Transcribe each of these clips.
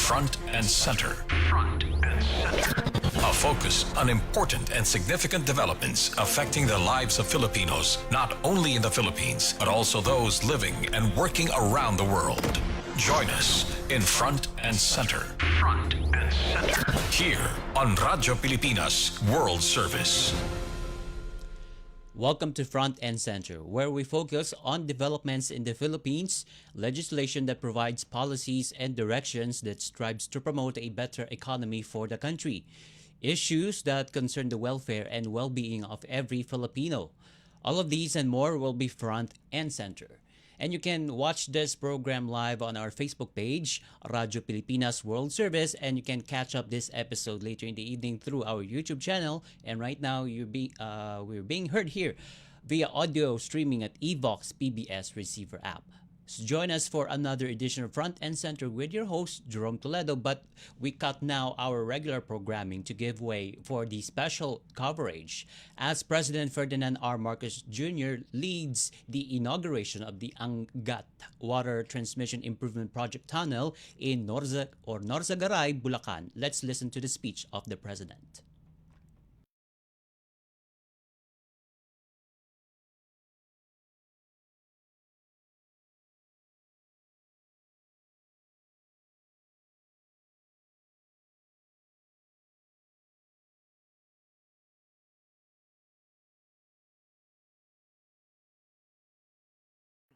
Front and Center. A focus on important and significant developments affecting the lives of Filipinos, not only in the Philippines, but also those living and working around the world. Join us in Front and Center. Front and Center. Here on Radyo Pilipinas World Service. Welcome to Front and Center, where we focus on developments in the Philippines, legislation that provides policies and directions that strives to promote a better economy for the country, issues that concern the welfare and well-being of every Filipino. All of these and more will be Front and Center. And you can watch this program live on our Facebook page, Radyo Pilipinas World Service, and you can catch up this episode later in the evening through our YouTube channel. And right now, we're being heard here via audio streaming at Evox PBS receiver app. So join us for another edition of Front and Center with your host, Jerome Toledo. But we cut now our regular programming to give way for the special coverage as President Ferdinand R. Marcos Jr. leads the inauguration of the Angat Water Transmission Improvement Project Tunnel in Norzagaray, Bulacan. Let's listen to the speech of the President.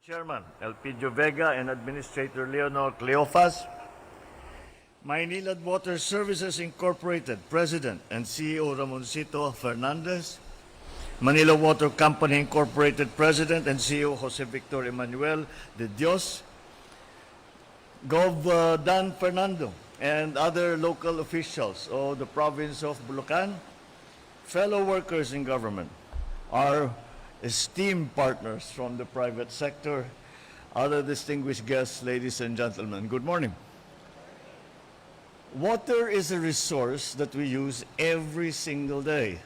Chairman Elpidio Vega and Administrator Leonor Cleofas, Maynilad Water Services Incorporated President and CEO Ramoncito Fernandez, Manila Water Company Incorporated President and CEO Jose Victor Emmanuel de Dios, Gov. Dan Fernando, and other local officials of the province of Bulacan, fellow workers in government, our esteemed partners from the private sector, other distinguished guests, ladies and gentlemen, good morning. Water is a resource that we use every single day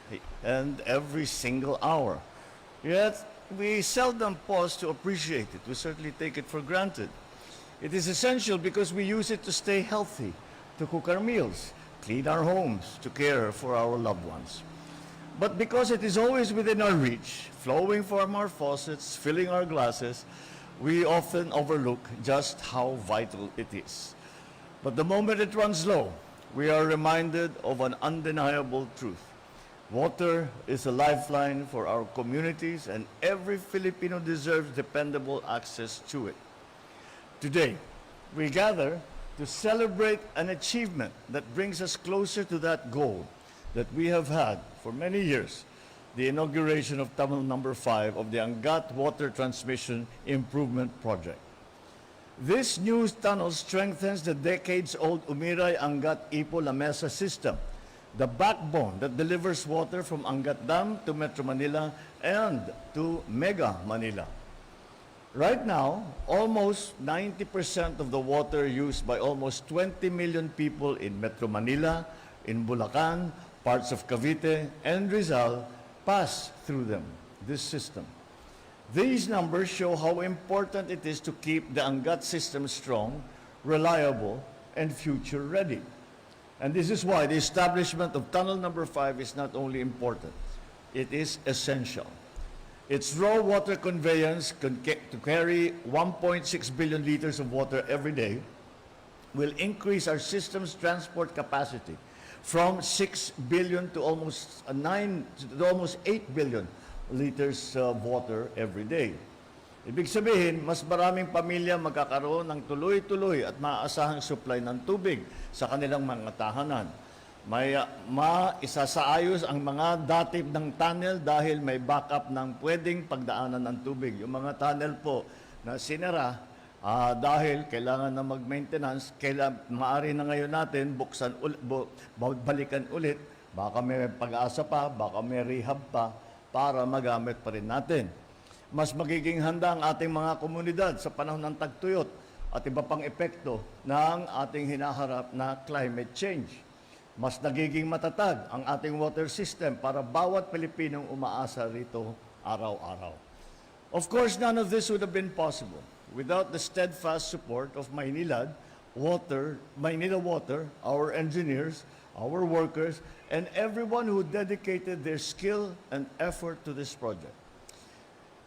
and every single hour. Yet, we seldom pause to appreciate it. We certainly take it for granted. It is essential because we use it to stay healthy, to cook our meals, clean our homes, to care for our loved ones. But because it is always within our reach, flowing from our faucets, filling our glasses, we often overlook just how vital it is. But the moment it runs low, we are reminded of an undeniable truth. Water is a lifeline for our communities, and every Filipino deserves dependable access to it. Today, we gather to celebrate an achievement that brings us closer to that goal that we have had for many years, the inauguration of Tunnel Number 5 of the Angat Water Transmission Improvement Project. This new tunnel strengthens the decades-old Umiray-Angat-Ipo-La Mesa system, the backbone that delivers water from Angat Dam to Metro Manila and to Mega Manila. Right now, almost 90% of the water used by almost 20 million people in Metro Manila, in Bulacan, parts of Cavite, and Rizal pass through this system. These numbers show how important it is to keep the Angat system strong, reliable, and future-ready. And this is why the establishment of Tunnel Number 5 is not only important, it is essential. Its raw water conveyance to carry 1.6 billion liters of water every day will increase our system's transport capacity from 6 billion to almost 8 billion liters of water every day. Ibig sabihin, mas maraming pamilya magkakaroon ng tuloy-tuloy at maaasahang supply ng tubig sa kanilang mga tahanan. May maisasaayos ang mga datib ng tunnel dahil may backup ng pwedeng pagdaanan ng tubig. Yung mga tunnel po na sinara, dahil kailangan na mag-maintenance, maaari na ngayon natin balikan ulit, baka may pag-asa pa, baka may rehab pa, para magamit pa rin natin. Mas magiging handa ang ating mga komunidad sa panahon ng tagtuyot at iba pang epekto ng ating hinaharap na climate change. Mas nagiging matatag ang ating water system para bawat Pilipinong umaasa rito araw-araw. Of course, none of this would have been possible without the steadfast support of Maynilad, Water, Maynila Water, our engineers, our workers, and everyone who dedicated their skill and effort to this project.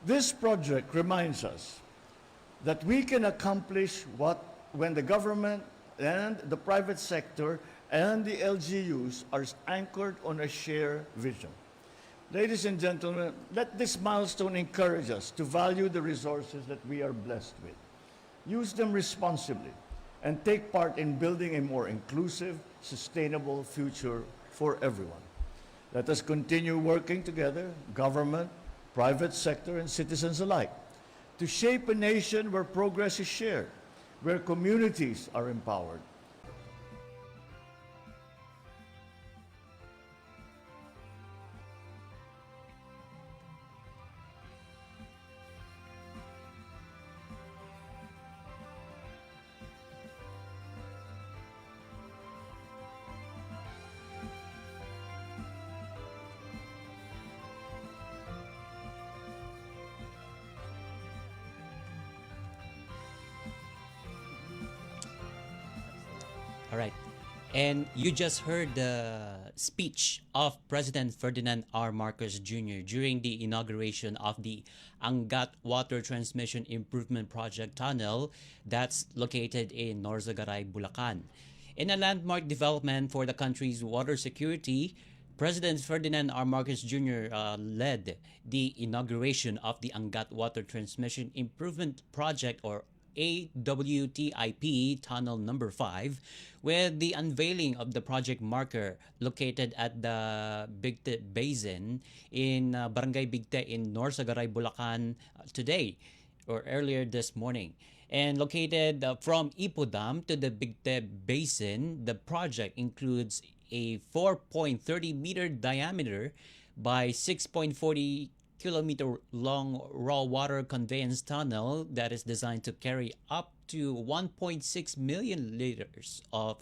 This project reminds us that we can accomplish what when the government and the private sector and the LGUs are anchored on a shared vision. Ladies and gentlemen, let this milestone encourage us to value the resources that we are blessed with, use them responsibly, and take part in building a more inclusive, sustainable future for everyone. Let us continue working together, government, private sector, and citizens alike, to shape a nation where progress is shared, where communities are empowered. All right. And you just heard the speech of President Ferdinand R. Marcos Jr. during the inauguration of the Angat Water Transmission Improvement Project Tunnel that's located in Norzagaray, Bulacan. In a landmark development for the country's water security, President Ferdinand R. Marcos Jr. Led the inauguration of the Angat Water Transmission Improvement Project, or AWTIP Tunnel Number 5, with the unveiling of the project marker located at the Bigte Basin in Barangay Bigte in Norzagaray, Bulacan today, or earlier this morning. And located from Ipo Dam to the Bigte Basin, the project includes a 4.30 meter diameter by 6.40 kilometer long raw water conveyance tunnel that is designed to carry up to 1.6 million liters of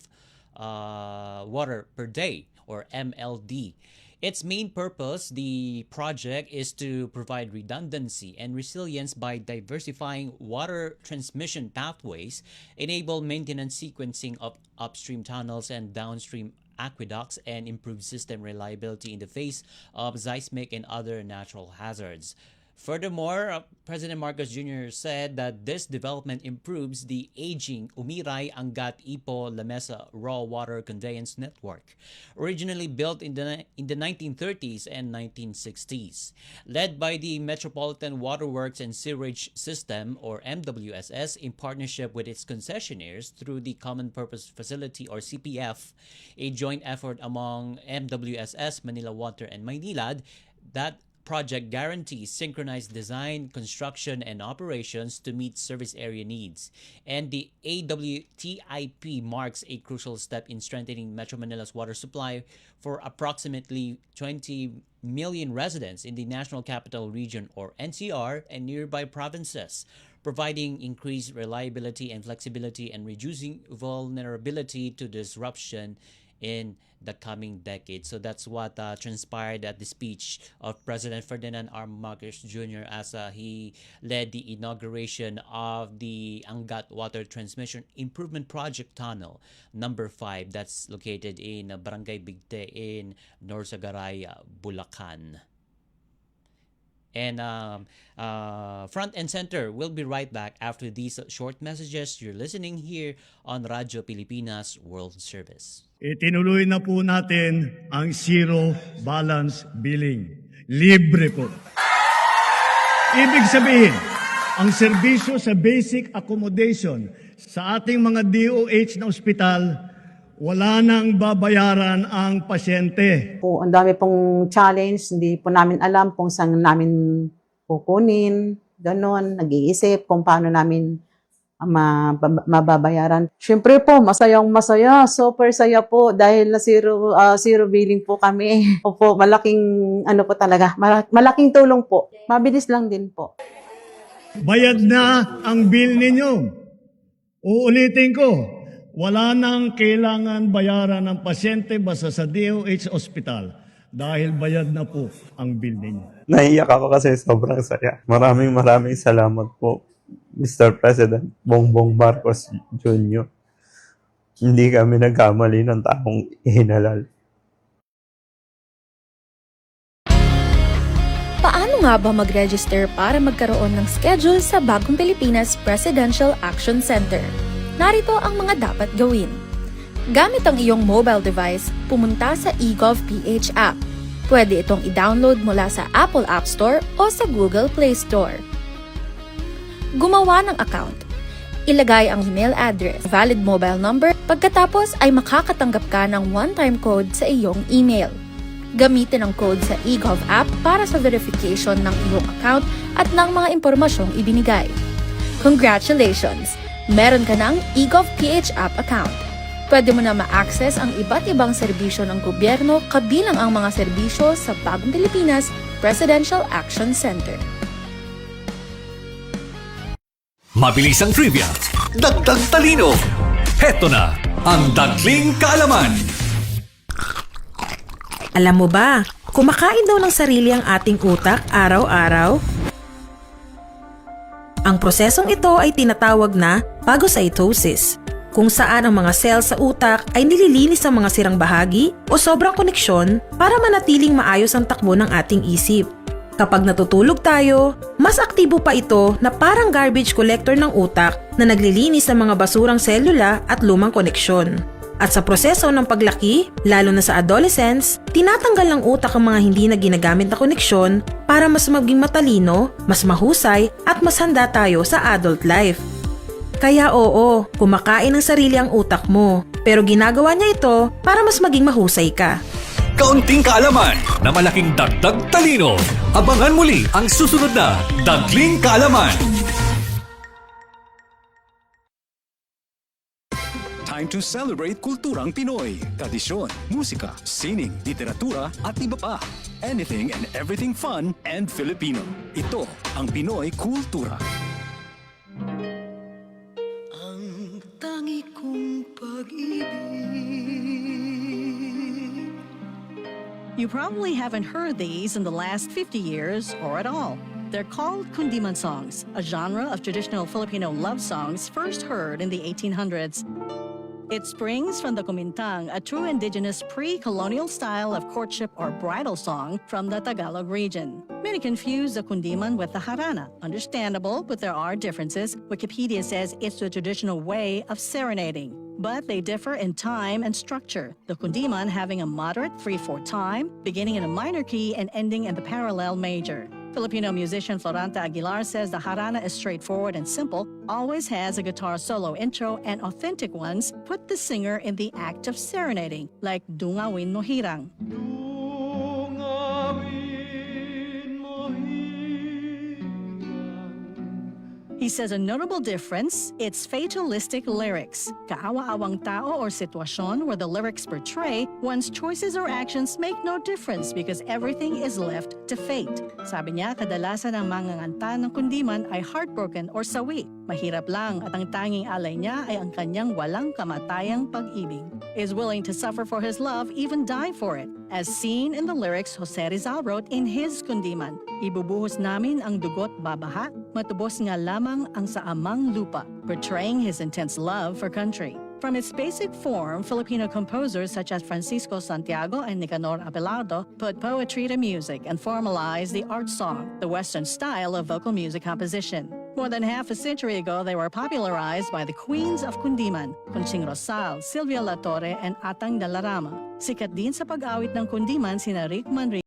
water per day, or MLD. Its main purpose, the project, is to provide redundancy and resilience by diversifying water transmission pathways, enable maintenance sequencing of upstream tunnels and downstream aqueducts, and improve system reliability in the face of seismic and other natural hazards. Furthermore, President Marcos Jr. said that this development improves the aging Umiray Angat Ipo Lamesa raw water conveyance network, originally built in the 1930s and 1960s. Led by the Metropolitan Waterworks and Sewerage System, or MWSS, in partnership with its concessionaires through the Common Purpose Facility, or CPF, a joint effort among MWSS, Manila Water, and Maynilad, that project guarantees synchronized design, construction, and operations to meet service area needs. And the AWTIP marks a crucial step in strengthening Metro Manila's water supply for approximately 20 million residents in the National Capital Region, or NCR, and nearby provinces, providing increased reliability and flexibility and reducing vulnerability to disruption in the coming decade. So that's what transpired at the speech of President Ferdinand R. Marcos Jr. as he led the inauguration of the Angat Water Transmission Improvement Project Tunnel Number 5 that's located in Barangay Bigte in Norzagaray, Bulacan. And Front and Center will be right back after these short messages. You're listening here on Radyo Pilipinas World Service. Itinuloy na po natin ang zero balance billing. Libre po. Ibig sabihin, ang serbisyo sa basic accommodation sa ating mga DOH na ospital, wala nang babayaran ang pasyente. Ang dami pong challenge, hindi po namin alam kung saan namin kukunin, ganon, nag-iisip kung paano namin mababayaran. Siyempre po, masayang masaya, super saya po dahil na zero billing po kami. Opo, malaking ano po talaga, malaking tulong po. Mabilis lang din po. Bayad na ang bill ninyo. Uulitin ko, wala nang kailangan bayaran ng pasyente basta sa DOH Hospital dahil bayad na po ang bill ninyo. Naiyak ako kasi sobrang saya. Maraming salamat po, Mr. President Bongbong Marcos Jr. Hindi kami nagkamali ng taong hinalal. Paano nga ba mag-register para magkaroon ng schedule sa Bagong Pilipinas Presidential Action Center? Narito ang mga dapat gawin. Gamit ang iyong mobile device, pumunta sa eGovPH app. Pwede itong i-download mula sa Apple App Store o sa Google Play Store. Gumawa ng account. Ilagay ang email address, valid mobile number, pagkatapos ay makakatanggap ka ng one-time code sa iyong email. Gamitin ang code sa eGov app para sa verification ng iyong account at ng mga impormasyong ibinigay. Congratulations! Meron ka ng eGovPH app account. Pwede mo na ma-access ang iba't ibang serbisyo ng gobyerno kabilang ang mga serbisyo sa Bagong Pilipinas Presidential Action Center. Mabilisang trivia, dagdag talino. Heto na ang Dagling Kaalaman. Alam mo ba, kumakain daw ng sarili ang ating utak araw-araw? Ang prosesong ito ay tinatawag na phagocytosis, kung saan ang mga cells sa utak ay nililinis ang mga sirang bahagi o sobrang koneksyon para manatiling maayos ang takbo ng ating isip. Kapag natutulog tayo, mas aktibo pa ito na parang garbage collector ng utak na naglilinis ng mga basurang selula at lumang koneksyon. At sa proseso ng paglaki, lalo na sa adolescents, tinatanggal ng utak ang mga hindi na ginagamit na koneksyon para mas maging matalino, mas mahusay at mas handa tayo sa adult life. Kaya oo, kumakain ng sarili ang utak mo, pero ginagawa niya ito para mas maging mahusay ka. Kaunting kaalaman na malaking dagdag talino. Abangan muli ang susunod na Dagling Kaalaman. Time to celebrate kulturang Pinoy, tradisyon, musika, sining, literatura at iba pa. Anything and everything fun and Filipino. Ito ang Pinoy Kultura. Ang tangi kong pag-ibig. You probably haven't heard these in the last 50 years or at all. They're called kundiman songs, a genre of traditional Filipino love songs first heard in the 1800s. It springs from the kumintang, a true indigenous pre-colonial style of courtship or bridal song from the Tagalog region. Many confuse the kundiman with the harana. Understandable, but there are differences. Wikipedia says it's the traditional way of serenading, but they differ in time and structure. The kundiman having a moderate 3/4 time, beginning in a minor key and ending in the parallel major. Filipino musician Floranta Aguilar says the harana is straightforward and simple, always has a guitar solo intro, and authentic ones put the singer in the act of serenading, like Dungawin Mo Hirang. He says a notable difference, it's fatalistic lyrics. Kaawa-awang tao or sitwasyon where the lyrics portray one's choices or actions make no difference because everything is left to fate. Sabi niya, kadalasan ang manganganta ng kundiman ay heartbroken or sawi. Mahirap lang at ang tanging alay niya ay ang kanyang walang kamatayang pag-ibig. Is willing to suffer for his love, even die for it. As seen in the lyrics Jose Rizal wrote in his kundiman, ibubuhos namin ang dugot babaha, matubos nga lamang ang sa amang lupa, portraying his intense love for country. From its basic form, Filipino composers such as Francisco Santiago and Nicanor Abelardo put poetry to music and formalized the art song, the Western style of vocal music composition. More than half a century ago, they were popularized by the queens of kundiman, Conching Rosal, Silvia La Torre, and Atang Dalarama. Sikat din sa pag-awit ng kundiman sina Rick Manrique